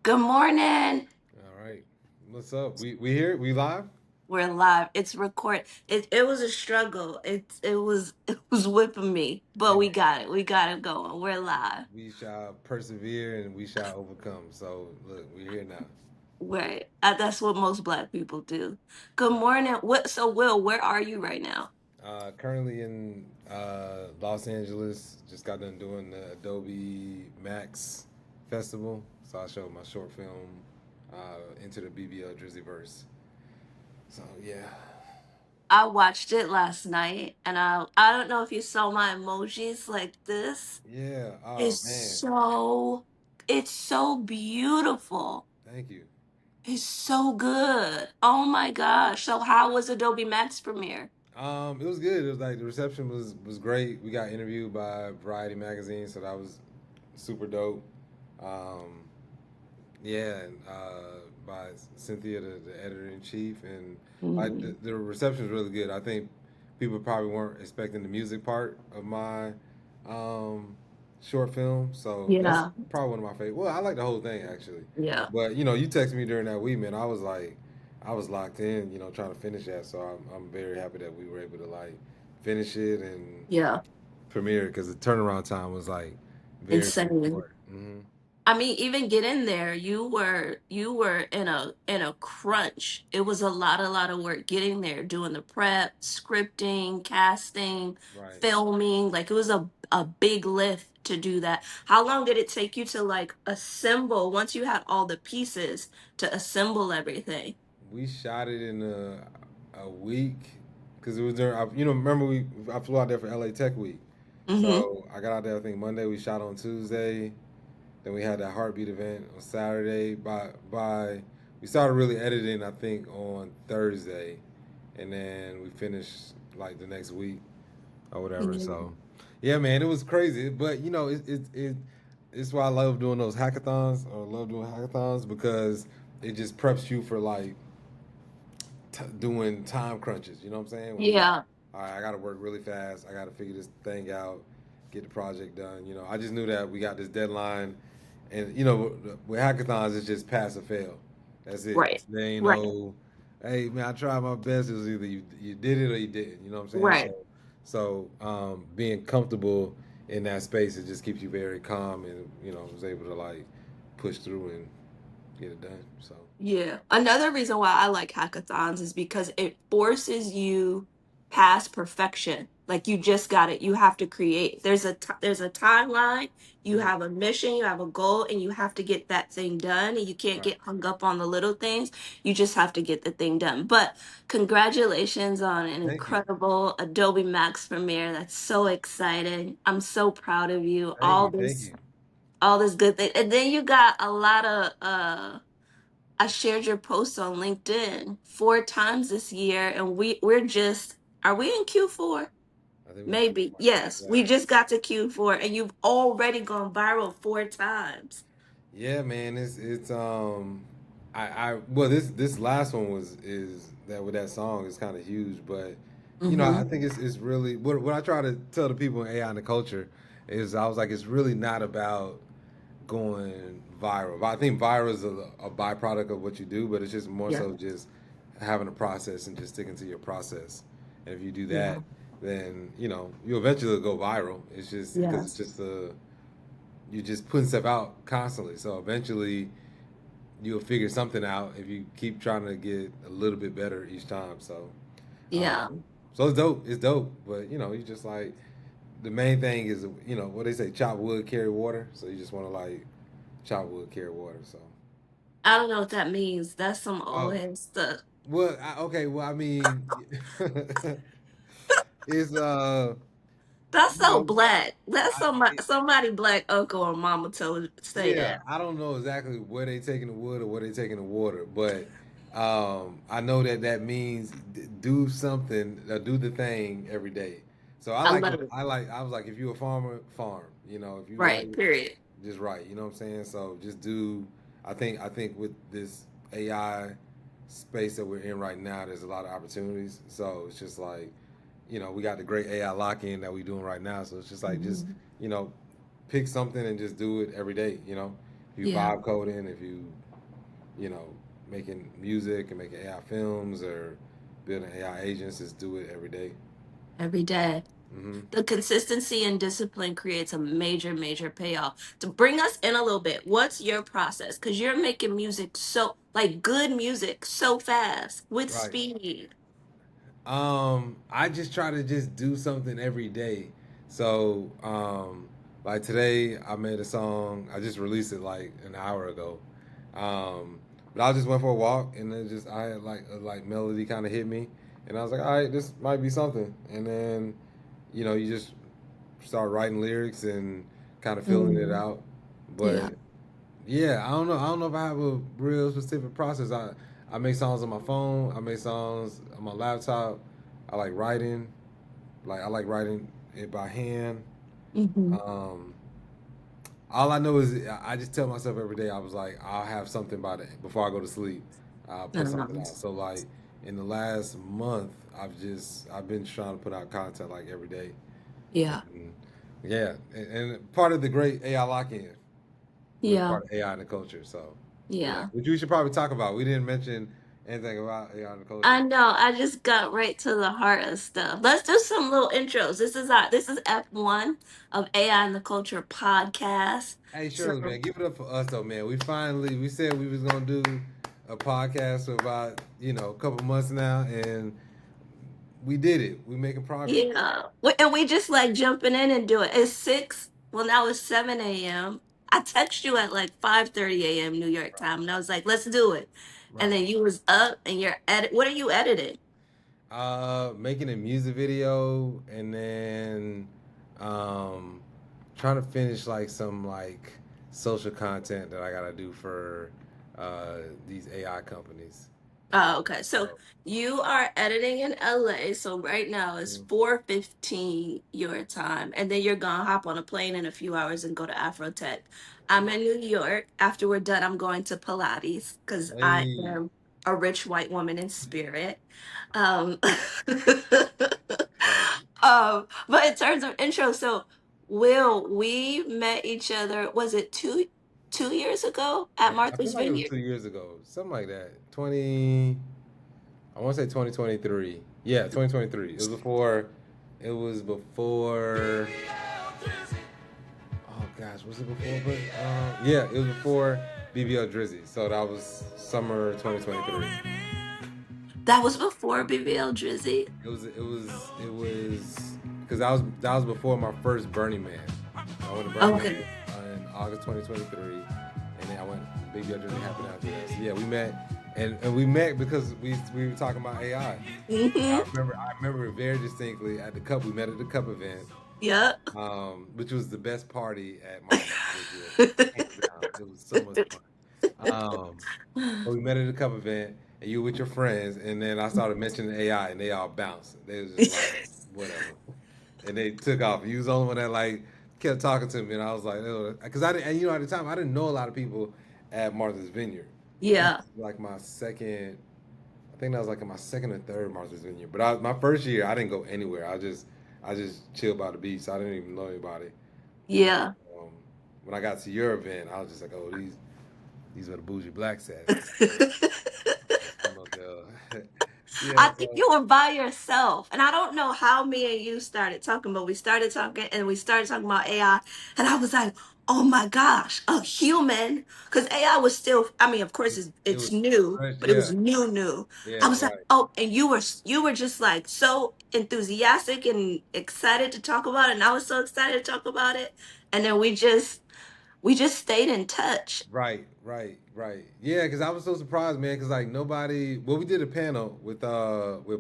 Good morning. All right. What's up? We here? We live? We're live. It's record. It was a struggle. It was whipping me, but Hey, we got it. We got it going. We're live. we shall persevere and we shall overcome. So look, we're here now. Right. That's what most Black people do. Good morning. What? So, Will, where are you right now? Currently in Los Angeles. Just got done doing the Adobe MAX festival. So I showed my short film into the BBL Drizzy verse. So yeah. I watched it last night, and I don't know if you saw my emojis like this. Yeah. Oh It's man. so it's so beautiful. Thank you. It's so good. Oh my gosh. So how was Adobe Max premiere? It was good. It was like the reception was great. We got interviewed by Variety magazine, so that was super dope. Um, yeah, and by Cynthia, the editor in chief, and like Mhm. the reception was really good. I think people probably weren't expecting the music part of my um, short film, so that's Yeah. probably one of my favorite. Well, I like the whole thing actually, Yeah. but you texted me during that week, man. I was like, I was locked in, trying to finish that. So I'm very happy that we were able to like finish it and Yeah. premiere it because the turnaround time was like very very Insane. short. Hmm. I mean, even getting there, you were in a crunch. It was a lot of work getting there, doing the prep, scripting, casting, Right. filming. Like it was a big lift to do that. How long did it take you to like assemble once you had all the pieces to assemble everything? We shot it in a week because it was during. Remember I flew out there for LA Tech Week, Mm-hmm. so I got out there I think Monday. We shot on Tuesday, then we had that Heartbeat event on Saturday. By we started really editing I think on Thursday, and then we finished like the next week or whatever. Yeah. So yeah, man, it was crazy, but it's why I love doing those hackathons or love doing hackathons because it just preps you for like doing time crunches. You know what I'm saying? When you, Yeah. all right, I got to work really fast. I got to figure this thing out, get the project done. I just knew that we got this deadline, and with hackathons, it's just pass or fail. That's it. Right. There ain't Right. no, hey man, I tried my best. It was either you did it or you didn't. You know what I'm saying? Right. So being comfortable in that space, it just keeps you very calm, and was able to like push through and get it done. So Yeah. Another reason why I like hackathons is because it forces you past perfection. Like you just got it. You have to create. There's a timeline, you mhm. have a mission, you have a goal, and you have to get that thing done. And you can't Right. get hung up on the little things. You just have to get the thing done. But congratulations on an Thank you. incredible Adobe Max premiere. That's so exciting. I'm so proud of you. Thank you. Thank you. All this good thing. And then you got a lot of I shared your post on LinkedIn 4 times this year, and we're just are we in Q4? I think we in Maybe. Q4. Yes, Yeah. we just got to Q4, and you've already gone viral 4 times. Yeah, man. It's I well this last one is that with that song is kind of huge, but I Mm-hmm. think it's really what I try to tell the people in AI and the culture is I was like it's really not about going viral. I think viral is a byproduct of what you do, but it's just more Yeah. so just having a process and just sticking to your process. And if you do that, Yeah. then you eventually go viral. It's just because it's Yes. just you're just putting stuff out constantly. So eventually you'll figure something out if you keep trying to get a little bit better each time. So, Yeah. um, so it's dope. It's dope. But you just like the main thing is what they say: chop wood, carry water. So you just want to like chop wood, carry water. So, I don't know what that means. That's some old oh head stuff. well, okay. Well, I mean, it's That's you so know, black. That's I, somebody black uncle or mama told say yeah, that. I don't know exactly where they taking the wood or where they taking the water, but I know that that means do something, do the thing every day. So I I like love to, it. I was like, if you're a farmer, farm. If you Right. write, Period. just write. You know what I'm saying? So just do. I think with this AI space that we're in right now, there's a lot of opportunities. So it's just like, we got the great AI lock in that we're doing right now. So it's just like, just Mhm. you know, pick something and just do it every day. If you Yeah. vibe coding, if you know, making music and making AI films or building AI agents, just do it every day. Every day. Mm-hmm. The consistency and discipline creates a major, major payoff. To bring us in a little bit, what's your process? Because you're making music so, like good music, so fast with Right. speed. I just try to just do something every day. So, like today, I made a song. I just released it like an hour ago. But I just went for a walk, and then just I had like a like melody kind of hit me, and I was like, all right, this might be something. And then, you just start writing lyrics and kind of feeling it Mhm. out. Yeah. But yeah, I don't know. I don't know if I have a real specific process. I make songs on my phone. I make songs on my laptop. I like writing. Like I like writing it by hand. Hmm. Um, all I know is I just tell myself every day. I was like, I'll have something by the before I go to sleep. I'll put something out. So like in the last month, I've been trying to put out content like every day. Yeah. And yeah, and part of the great AI lock-in. We're Yeah. part of AI in the culture. So yeah, Yeah. which we should probably talk about. We didn't mention anything about AI in the I culture. know. I just got right to the heart of stuff. Let's do some little intros. This is F1 of AI and the Culture podcast. Hey So Shirley, man, give it up for us though, man. We said we was gonna do a podcast for about a couple months now, and we did it. We making progress. yeah. And we just like jumping in and do it. It's 6. Well, now it's 7 a.m. I text you at like 5:30 a.m. New York time, and I was like, let's do it. And Right. then you was up and you're what are you editing? Making a music video, and then um, trying to finish like some like social content that I gotta do for these AI companies. Oh, okay. So So, you are editing in LA. So right now it's mm, 4:15 your time. And then you're gonna hop on a plane in a few hours and go to Afrotech. I'm in New York. After we're done, I'm going to Pilates because I hey, am a rich white woman in spirit. Um, right. but in terms of intro, so Will, we met each other, was it two years ago at I feel Martha's like it was Vineyard? 2 years ago, something like that. 20, I want to say 2023. Yeah, 2023. It was before. Oh gosh, was it before? But yeah, it was before BBL Drizzy. So that was summer 2023. That was before BBL Drizzy. It was because that was before my first Burning Man. I went to Burning Man Okay. in August 2023, and then I went. BBL Drizzy happened after that. So yeah, we met, and we met because we were talking about AI. Hmm. I remember very distinctly at the cup. We met at the cup event, Yep. which was the best party at Martha's this year, hands down. It was so much fun. Um, but we met at a cup event, and you were with your friends, and then I started mentioning AI, and they all bounced. They was just like, whatever, and they took off. You was the only one that like kept talking to me, and I was like, because I didn't, and at the time I didn't know a lot of people at Martha's Vineyard. I think Yeah. it was like my second. I think that was like in my second or third Martha's Vineyard. But my first year, I didn't go anywhere. I just chilled by the beach. So I didn't even know anybody. And then Yeah. um, when I got to your event, I was just like, oh, these are the bougie blacks at. I'm up there. Yeah, I think so you were by yourself. And I don't know how me and you started talking, but we started talking and we started talking about AI. And I was like, oh my gosh, a human. Because AI was still, I mean, of course it it's was new, fresh. but it Yeah, was new. I yeah, was like, right, oh, and you were just like so enthusiastic and excited to talk about it. And I was so excited to talk about it. And then we just stayed in touch. right. Yeah, because I was so surprised, man. Because like nobody. Well, we did a panel with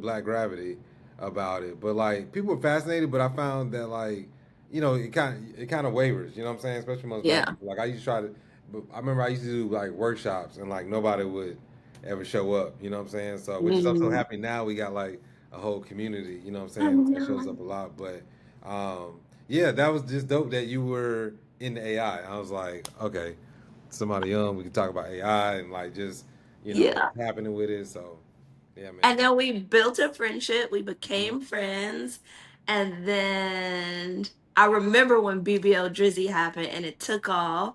Black Gravity about it, but like people were fascinated. But I found that like it kind of wavers. You know what I'm saying? Especially amongst black Yeah. people. Like I used to try to. But I remember I used to do like workshops, and like nobody would ever show up. You know what I'm saying? So which is I'm so Mm, happy now we got like a whole community. You know what I'm I saying? That shows know. up a lot, but. Yeah, that was just dope that you were in the AI. I was like, okay, somebody young, we can talk about AI and like just, Yeah. what's happening with it. So, yeah, man. And then we built a friendship. We Mhm. became friends. And then I remember when BBL Drizzy happened and it took off.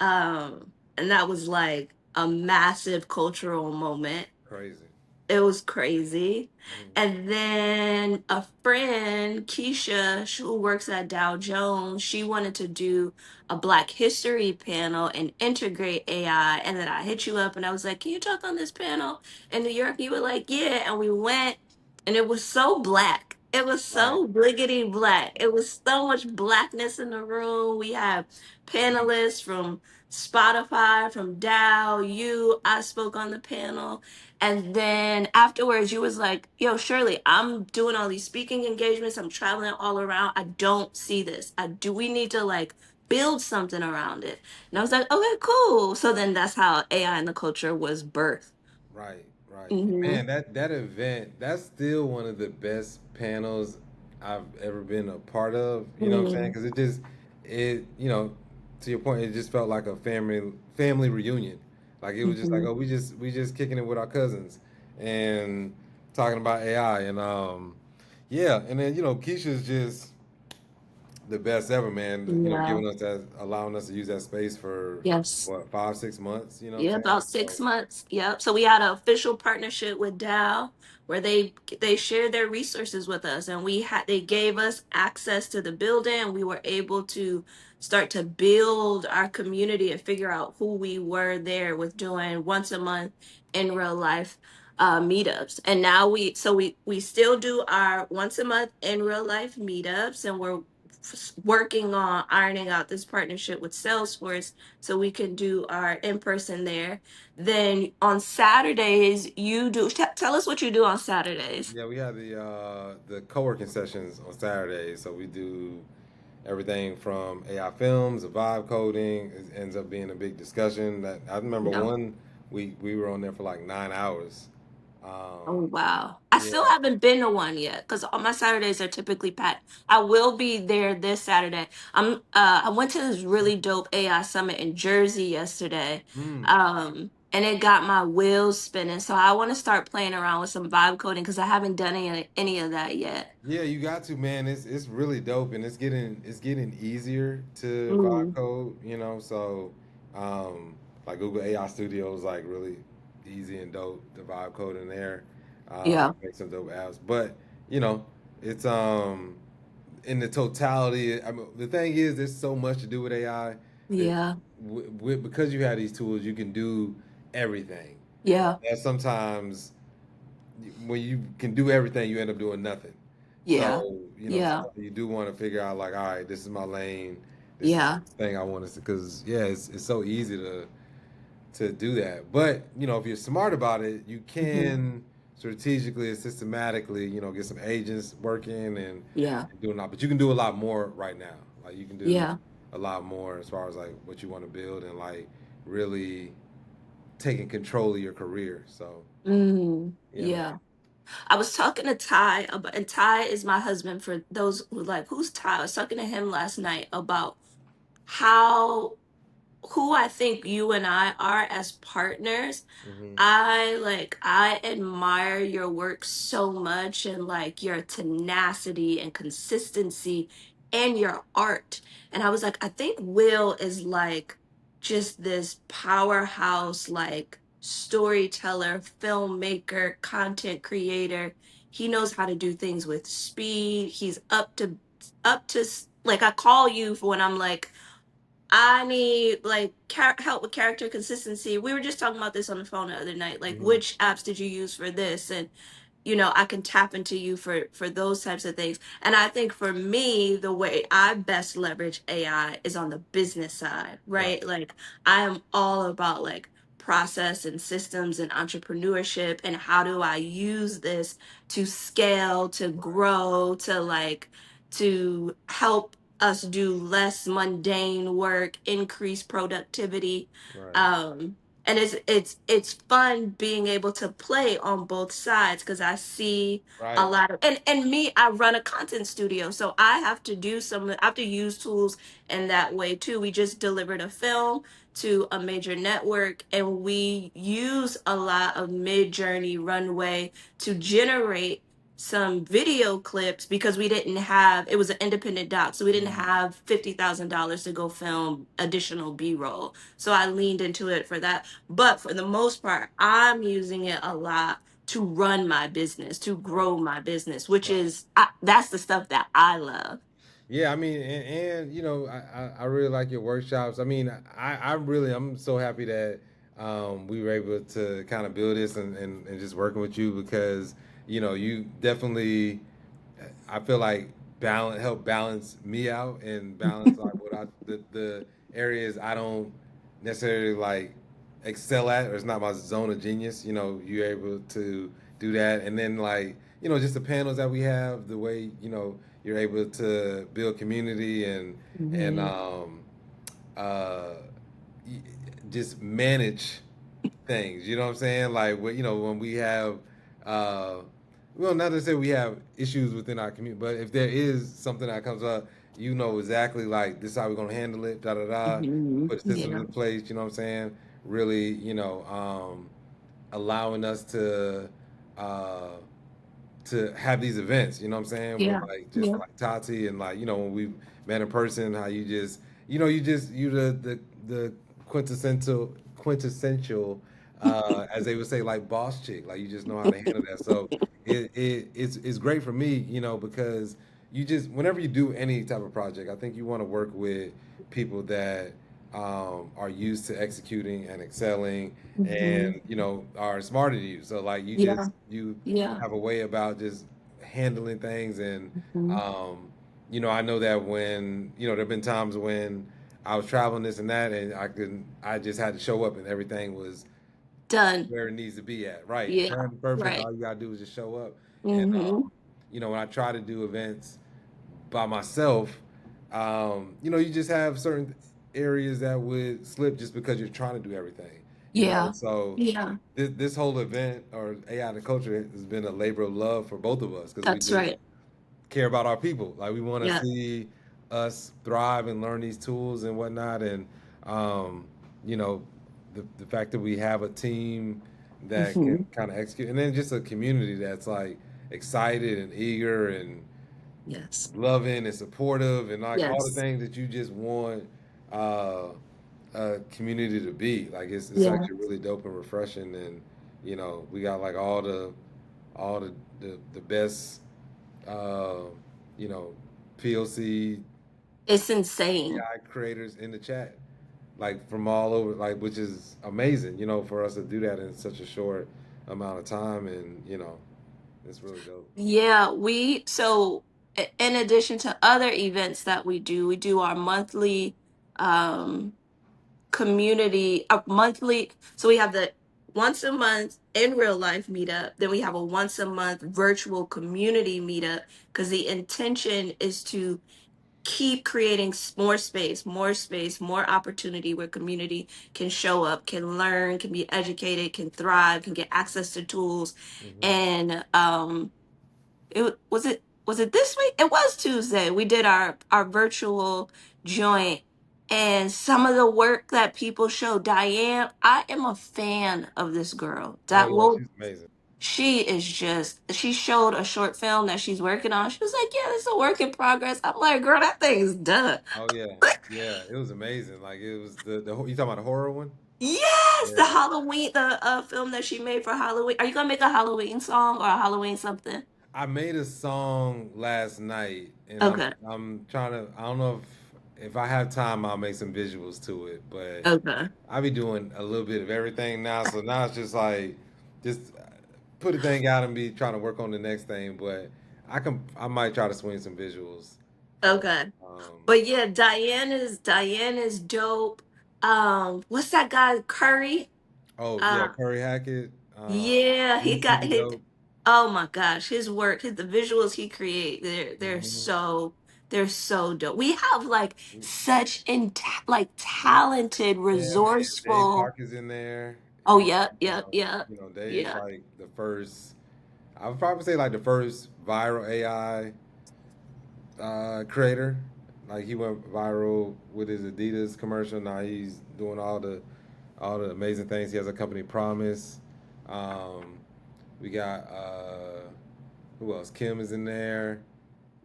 And that was like a massive cultural moment. Crazy. It was crazy. Mhm. And then a friend, Keisha, who works at Dow Jones, she wanted to do a Black History panel and integrate AI. And then I hit you up and I was like, can you talk on this panel in New York? You were like, yeah. And we went, and it was so black. It was Right. so bliggity black. It was so much blackness in the room. We had panelists from Spotify, from Dow, you. I spoke on the panel. And then afterwards, you was like, yo, Shirley, I'm doing all these speaking engagements. I'm traveling all around. I don't see this. Do we need to like build something around it? And I was like, okay, cool. So then that's how AI in the culture was birthed. Right, right. Mm-hmm. Man, that event, that's still one of the best panels I've ever been a part of. You know what I'm saying? Mm, Because to your point, it just felt like a family reunion. Like it was just like, mm-hmm. oh, we just kicking it with our cousins and talking about AI and yeah, and then Keisha's just the best ever, man. Yeah. Giving us that, allowing us to use that space for Yes. what 5 6 months. You know what I'm Yeah, saying? about six So months. Yep. So we had an official partnership with Dow where they shared their resources with us, and they gave us access to the building, and we were able to start to build our community and figure out who we were there with doing once a month in real life meetups. And now we still do our once a month in real life meetups, and we're working on ironing out this partnership with Salesforce so we can do our in person there. Then on Saturdays, tell us what you do on Saturdays. yeah, we have the co-working sessions on Saturdays. So we do everything from AI films, to vibe coding. It ends up being a big discussion. That I remember Yeah. one we were on there for like 9 hours. Oh Um, wow. I still yeah. haven't been to one yet because all my Saturdays are typically packed. I will be there this Saturday. I went to this really dope AI summit in Jersey yesterday. Mm. And it got my wheels spinning. So I want to start playing around with some vibe coding because I haven't done any of that yet. Yeah, you got to, man. It's really dope, and it's getting easier to vibe Mm, code. So um, like Google AI Studio is like really easy and dope to vibe code in there. yeah. Make some dope apps, but you know, it's in the totality. I mean, the thing is, there's so much to do with AI that Yeah. because you have these tools, you can do everything. Yeah. And sometimes when you can do everything, you end up doing nothing. Yeah. So, Yeah. you do want to figure out like, all right, this is my lane. This is Yeah. the thing I want to, because yeah, it's so easy to do that. But if you're smart about it, you Hmm. can strategically and systematically, get some agents working and Yeah. doing that. But you can do a lot more right now. Like you can do Yeah. a lot more as far as like what you want to build and like really taking control of your career. So Mm, yeah, man. yeah. I was talking to Ty about, and Ty is my husband for those who like, who's Ty? I was talking to him last night about how who I think you and I are as partners. Hmm. I admire your work so much and like your tenacity and consistency and your art. And I was like, I think Will is like just this powerhouse like storyteller, filmmaker, content creator. He knows how to do things with speed. He's like I call you for when I'm like I need like help with character consistency. We were just talking about this on the phone the other night. Like, Hmm. which apps did you use for this? And I can tap into you for those types of things. And I think for me, the way I best leverage AI is on the business side, Right. right? Like, I am all about like process and systems and entrepreneurship and how do I use this to scale, to grow, to help us do less mundane work, increase productivity. Right. And it's fun being able to play on both sides because I see a Right. lot of and me, I run a content studio, so I have to use tools in that way too. We just delivered a film to a major network, and we use a lot of Midjourney runway to generate some video clips because we didn't have, it was an independent doc, so we didn't Mm. have $50,000 to go film additional B-roll. So I leaned into it for that. But for the most part, I'm using it a lot to run my business, to Right. grow my business, which Right. is that's the stuff that I love. Yeah, I mean, and you know, I really like your workshops. I mean, I'm so happy that we were able to kind of build this and just working with you because you know you definitely I feel like help balance me out and balance like what the areas I don't necessarily like excel at or it's not my zone of genius. You know, you're able to do that, and then like you know just the panels that we have, the way you know you're able to build community and Mhm. uh, just manage things. You know what I'm saying? Like you know when we have, uh, well, not to say we have issues within our community, but if there is something that comes up, you know exactly like this is how we're gonna handle it. Da da da. Mhm. Put systems Yeah. in place. You know what I'm saying? Really, you know, allowing us uh, to have these events. You know what I'm saying? With Yeah. like just Yeah. like Tati and like you know when we met in person, how you just you know you the quintessential as they would say like boss chick. Like you just know how to handle that. So it's great for me, you know, because you just whenever you do any type of project, I think you want to work with people that are used to executing and excelling Mhm. and you know are smarter than you so like Yeah. you Yeah. have a way about just handling things and Mhm. um you know I know that when you know there have been times when I was traveling this and that and I just had to show up and everything was Done. where it needs to be at right Yeah. done perfect Right. all you gotta do is just show up and Mhm. you know when I try to do events by myself, you know, you just have certain areas that would slip just because you're trying to do everything, you know. Yeah. So Yeah. this whole event or AI in the culture has been a labor of love for both of us because we That's just right. care about our people. Like we want to Yeah. see us thrive and learn these tools and whatnot, and um, you know, the fact that we have a team that can Mhm. kind of execute, and then just a community that's like excited and eager and Yes. loving and supportive and like all the Yes. things that you just want uh, a community to be. Like it's Yeah. actually really dope and refreshing, and you know we got like all the best uh, you know PLC It's insane. AI creators in the chat, like from all over, like which is amazing. You know for us to do that in such a short amount of time, and you know it's really dope. Yeah, we so in addition to other events that we do our monthly um monthly, so we have the once a month in real life meetup, then we have a once a month virtual community meetup because the intention is to keep creating more space, more opportunity where community can show up, can learn, can be educated, can thrive, can get access to tools. Hmm. And was it this week? It was Tuesday. We did our virtual joint, and some of the work that people show. Diane, I am a fan of this girl. Oh That yeah, will she's amazing. she is just, she showed a short film that she's working on. She was like, yeah, this is a work in progress. I'm like, girl, that thing is done. Oh yeah, yeah. It was amazing. Like it was you talking about the horror one? Yes, the Yeah. Halloween, the film that she made for Halloween. Are you gonna make a Halloween song or a Halloween something? I made a song last night, and Okay, I'm trying to. I don't know if I have time, I'll make some visuals to it. But okay, I be doing a little bit of everything now, so now it's just like just put a thing out and be trying to work on the next thing. But I might try to swing some visuals for. okay. Um, But yeah, Diane is dope. What's that guy Curry? oh yeah, Uh, Curry Hackett. yeah, He be his. dope. Oh my gosh, his work, the visuals he create, Hmm. they're so dope. We have like such like talented, Yeah, man. Dave resourceful. Park is in there, Oh and yeah, yeah, yeah, you know, Dave's yeah. like the first. I would probably say like the first viral AI creator. Like he went viral with his Adidas commercial. Now he's doing all the amazing things. He has a company, Promise. Um, we got Who else? Kim is in there.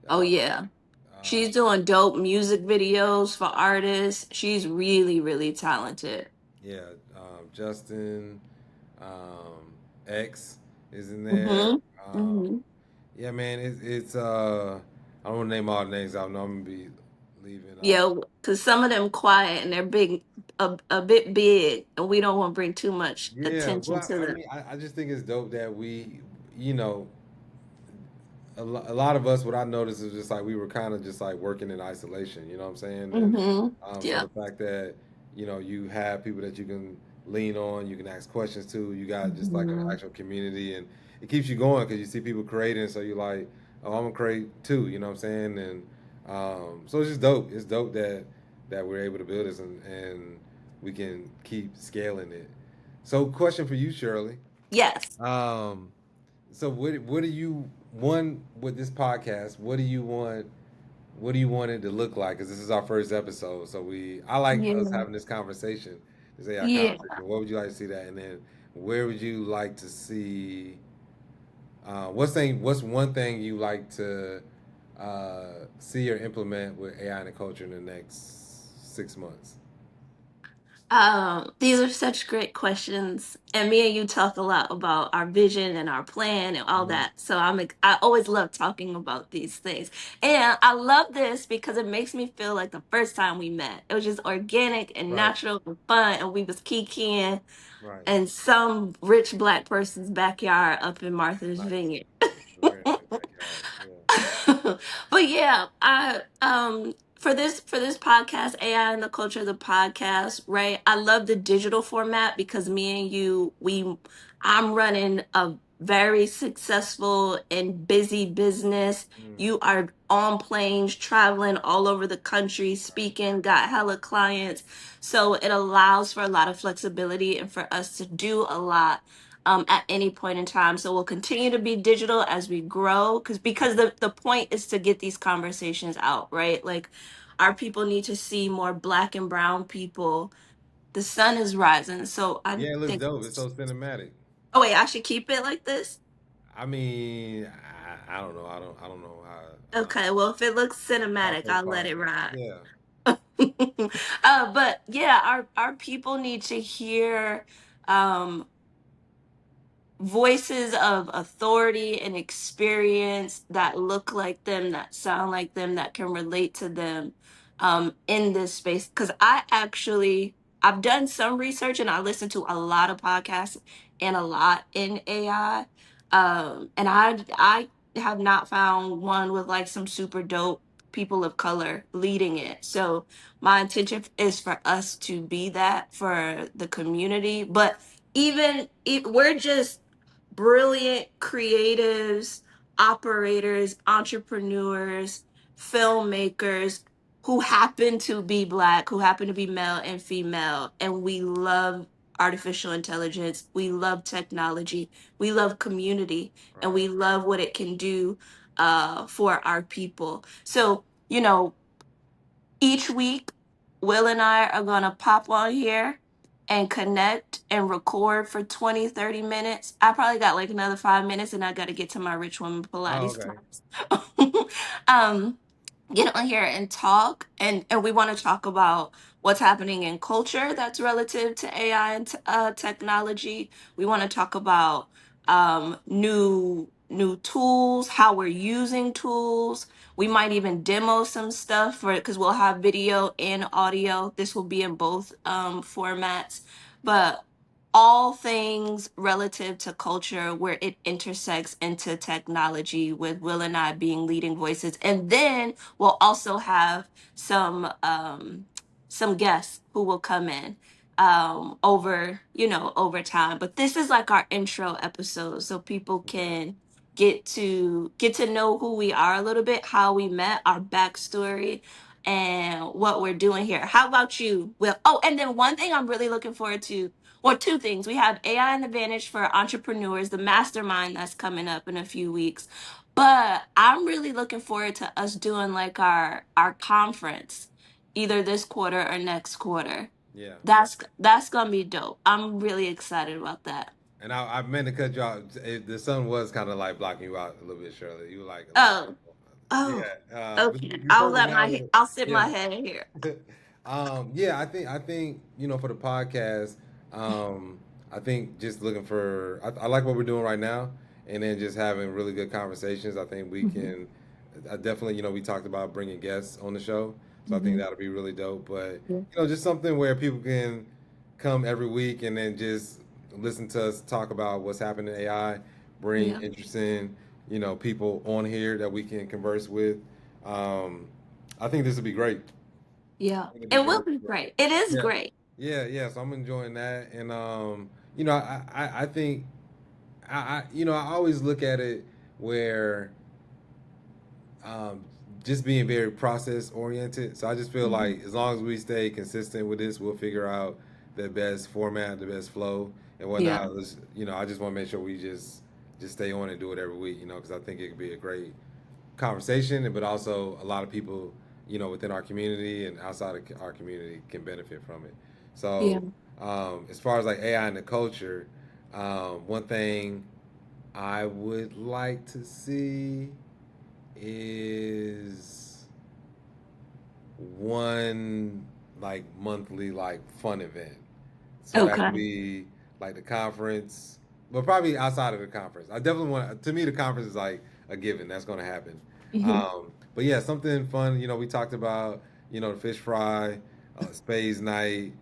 Oh Uh, yeah. uh, She's doing dope music videos for artists. She's really, really talented. yeah, Justin, um, X is in there. Mm-hmm. Um, Mm-hmm. yeah, man, it's I don't want to name all the names. I know I'm gonna be leaving. Yeah, because some of them quiet and they're big, a bit big, and we don't want to bring too much Yeah, attention well, to I them. mean, I just think it's dope that you know, a lot of us, what I noticed is just like we were kind of just like working in isolation, you know what I'm saying? And Mm-hmm. so Yeah. the fact that, you have people that you can lean on, you can ask questions to, you got just like an Mm-hmm. actual community, and it keeps you going because you see people creating, so you're like, oh, I'm gonna create too, you know what I'm saying? And so it's just dope. It's dope that we're able to build this and we can keep scaling it. So, question for you, Shirley. Yes. Um, so what do you one with this podcast? What do you want it to look like? Because this is our first episode, so I like us Yeah. having this conversation. This AI Yeah. conversation. What would you like to see that? And then where would you like to see? What's one thing you like to see or implement with AI in the culture in the next 6 months? These are such great questions, and me and you talk a lot about our vision and our plan and all Hmm. that. So I always love talking about these things, and I love this because it makes me feel like the first time we met. It was just organic and Right, natural and fun, and we was kikiing right. in some rich black person's backyard up in Martha's Nice. Vineyard. Very nice backyard. Yeah. But yeah, I for this podcast, AI and the culture of the podcast, right? I love the digital format because me and you, I'm running a very successful and busy business. Mm, You are on planes, traveling all over the country, right. speaking, got hella clients. So it allows for a lot of flexibility and for us to do a lot at any point in time. So we'll continue to be digital as we grow, because the point is to get these conversations out, right? Like our people need to see more black and brown people. The sun is rising, so I Yeah, it looks think. dope. It's so cinematic. Oh wait, I should keep it like this. I mean, I don't know. I don't know Okay, well if it looks how cinematic, to I'll let it possible. ride. Yeah, But yeah, our people need to hear um voices of authority and experience that look like them, that sound like them, that can relate to them in this space. Because I've done some research and I listen to a lot of podcasts and a lot in AI. And I have not found one with like some super dope people of color leading it. So my intention is for us to be that for the community. But even if we're just brilliant creatives, operators, entrepreneurs, filmmakers who happen to be black, who happen to be male and female, and we love artificial intelligence, we love technology, we love community, and right. we love what it can do for our people. So, each week, Will and I are going to pop on here and connect and record for 20, 30 minutes. I probably got like another 5 minutes and I got to get to my rich woman Oh, Pilates okay. class. um, get on here and talk, and we want to talk about what's happening in culture that's relative to AI and technology. We want to talk about new tools, how we're using tools. We might even demo some stuff for it because we'll have video and audio. This will be in both formats, but all things relative to culture where it intersects into technology, with Will and I being leading voices. And then we'll also have some guests who will come in over time. But this is like our intro episode, so people Okay. can get to know who we are a little bit, how we met, our backstory, and what we're doing here. How about you, Will? Oh, and then one thing I'm really looking forward to, or two things. We have AI and Advantage for entrepreneurs, the mastermind that's coming up in a few weeks. But I'm really looking forward to us doing like our conference either this quarter or next quarter. Yeah. That's gonna be dope. I'm really excited about that. And I meant to cut you out. The sun was kind of like blocking you out a little bit, Shirley. You were like a little, Oh, oh, yeah. But okay. you broke it down. I'll sit Yeah, my head here. yeah. I think for the podcast, I think just looking for. I like what we're doing right now, and then just having really good conversations. I think we Hmm. can. I definitely, we talked about bringing guests on the show, so I think Hmm. that'll be really dope. But Yeah. just something where people can come every week and then just listen to us talk about what's happening in AI, bring Yeah. interesting, people on here that we can converse with. Um, I think this would be great. Yeah. I think it'd be It will great. be great. It is Yeah. great. Yeah. So I'm enjoying that, and I think I always look at it where um, just being very process oriented. So I just feel Hmm. like as long as we stay consistent with this, we'll figure out the best format, the best flow, and Yeah. whatnot. I just want to make sure we just stay on and do it every week. Because I think it could be a great conversation, but also a lot of people, within our community and outside of our community can benefit from it. Yeah. So as far as like AI and the culture, one thing I would like to see is one like monthly like fun event. So that could Okay. be like the conference, but probably outside of the conference. I definitely want. To me, the conference is like a given. That's going to happen. Hmm. But yeah, something fun. We talked about the fish fry, spades night.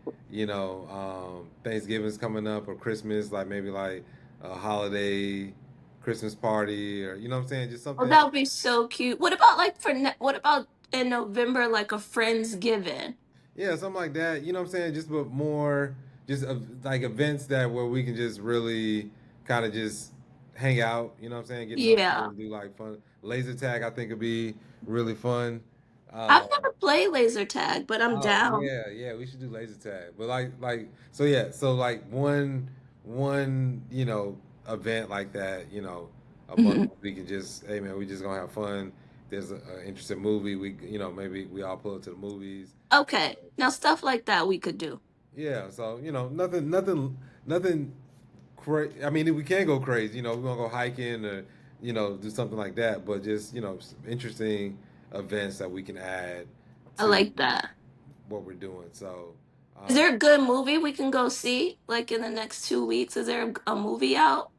Thanksgiving's coming up or Christmas, like maybe like a holiday Christmas party or what I'm saying, just Oh, something. that would be so cute. What about like what about in November, like a Friendsgiving? Yeah, something like that. You know what I'm saying? Just but more, just like events that where we can just really kind of just hang out. You know what I'm saying? Get to know each other Yeah. and do like fun laser tag. I think would be really fun. I've Uh, never played laser tag, but I'm oh down. yeah, we should do laser tag. But like so yeah, so like one event like that. A month Hmm. we can just hey man, we just gonna have fun. There's an interesting movie. We maybe we all pull up to the movies. Okay. Now stuff like that we could do. Yeah, so nothing crazy. I mean, we can go crazy. We're gonna go hiking or do something like that. But just some interesting events that we can add I to like that. what we're doing. So, Is um, there a good movie we can go see like in the next 2 weeks? Is there a movie out?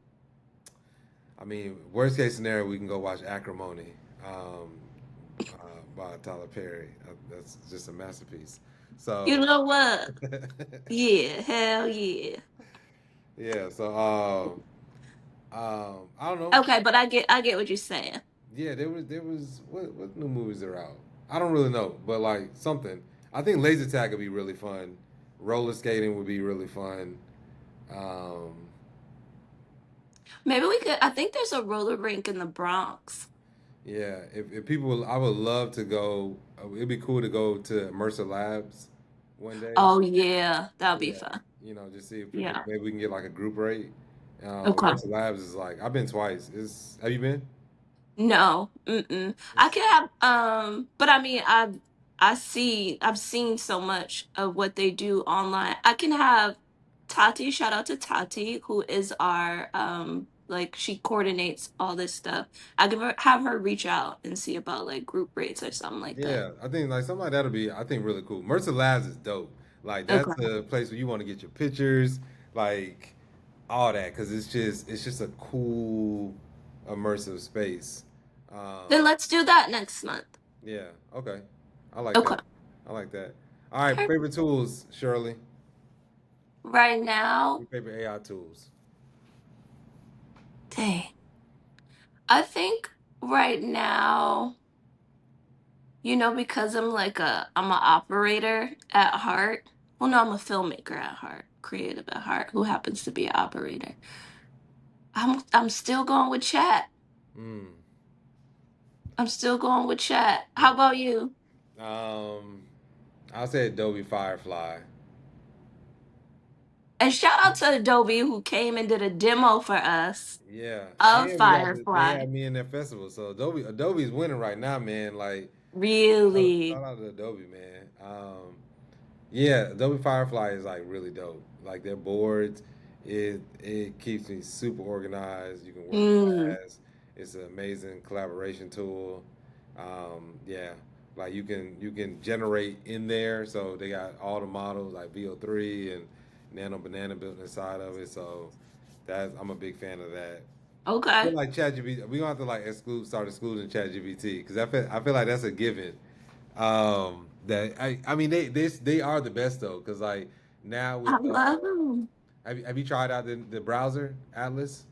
I mean, worst case scenario, we can go watch Acrimony by Tyler Perry. That's just a masterpiece. You So, know what? Yeah, hell yeah. yeah. So, I don't know. Okay, but I get what you're saying. Yeah, there was what new movies are out? I don't really know, but like something. I think laser tag would be really fun. Roller skating would be really fun. Um, Maybe we could. I think there's a roller rink in the Bronx. yeah, if people, I would love to go. It'd be cool to go to Mercer Labs one day. Oh yeah, that'll be Yeah, fun. just see if Yeah. maybe we can get like a group rate. Okay. Mercer Labs is like I've been twice. Is have you been? No. Mm-mm. I It's can have but I mean I've seen so much of what they do online. I can have Tati, shout out to Tati, who is our like she coordinates all this stuff. I can have her reach out and see about like group rates or something like that. Yeah, I think like something like that'll be I think really cool. Mercer Labs is dope. Like that's Okay. the place where you want to get your pictures, like all that, because it's just a cool immersive space. Then Um, let's do that next month. yeah, okay, I like Okay. that. I like that. All right, Perfect. favorite tools, Shirley. Right Your now, favorite AI tools. dang. I think right now, because I'm an operator at heart. Well, no, I'm a filmmaker at heart, creative at heart, who happens to be an operator. I'm still going with chat. Mm, I'm still going with chat. How yeah. about you? Um, I'll say Adobe Firefly. And shout out to Adobe who came and did a demo for us Yeah, of and they Firefly. had me in their festival. So Adobe's winning right now, man. Like shout Really? out to Adobe, man. Yeah, Adobe Firefly is like really dope. Like their boards it keeps me super organized. You can work Mm, fast. It's an amazing collaboration tool. Yeah, like you can generate in there. So they got all the models like VO3 and Nano Banana built inside of it. So I'm a big fan of that. I feel okay. like ChatGPT. We gonna have to like start excluding ChatGPT because I feel like that's a given. That I mean they are the best though because like now I with love them. have you tried out the browser Atlas?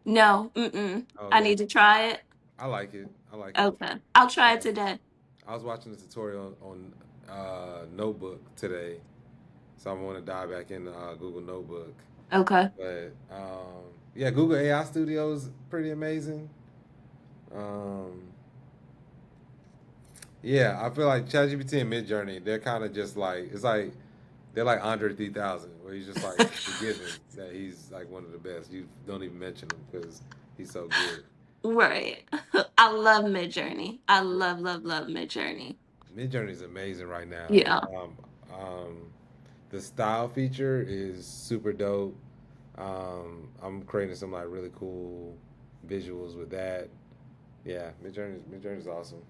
No, mm-mm. Oh I yeah, need to try it. I like it. I like it. Okay. I'll try it Um, today. I was watching a tutorial on Notebook today, so I'm going to dive back into Google Notebook. Okay. But yeah, Google AI Studio is pretty amazing. Um, yeah, I feel like ChatGPT and Midjourney, they're kind of just like it's like they're like Andre 3000, where he's just like forgiven that he's like one of the best. You don't even mention him because he's so good. Right. I love Midjourney. I love, love, love Midjourney. Midjourney is amazing right now. Yeah. The style feature is super dope. I'm creating some like really cool visuals with that. Yeah, Midjourney's awesome.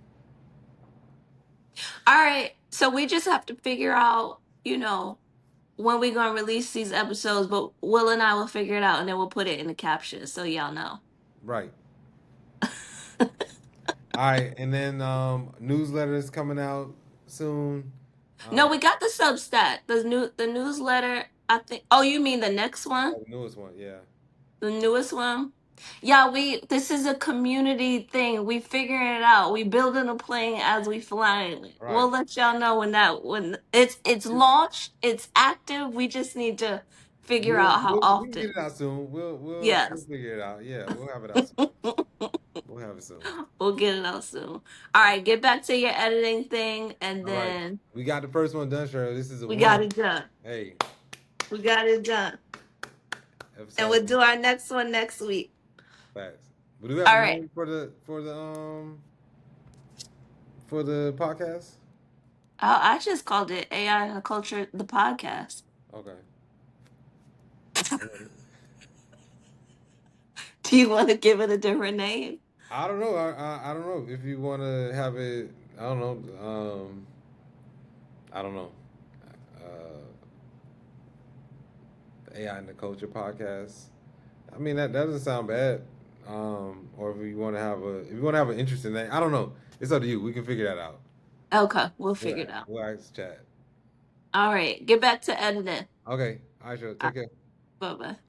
All right. So we just have to figure out, when we gonna release these episodes, but Will and I will figure it out and then we'll put it in the caption so y'all know. Right. All right, and then newsletters coming out soon. No, Um, we got the Substack. The newsletter, I think. Oh, you mean the next one? the newest one, yeah. The newest one? Yeah, this is a community thing. We figuring it out. We building a plane as we flying it. We'll Right. let y'all know when it's launched, it's active. We just need to figure out how We can get often. it out soon. We'll Yes. figure it out. Yeah, we'll have it out soon. We'll have it soon. We'll get it out soon. All Yeah. right, get back to your editing thing and All right. then We got the first one done, Shirley. This is a we got win. it done. Hey, We got it done. And episode we'll do our next one next week. facts. But do we have a All right. name for the podcast? I just called it AI and the Culture, the podcast. Okay. Do you want to give it a different name? I don't know. I don't know if you want to have it. I don't know. I don't know. Uh, the AI and the Culture podcast. I mean that doesn't sound bad. Or if you want to have an interesting name, I don't know. It's up to you. We can figure that out. Okay, we'll We'll, figure it out. we'll ask chat. All right, get back to editing. Okay. All right, sure. Take care. Bye bye.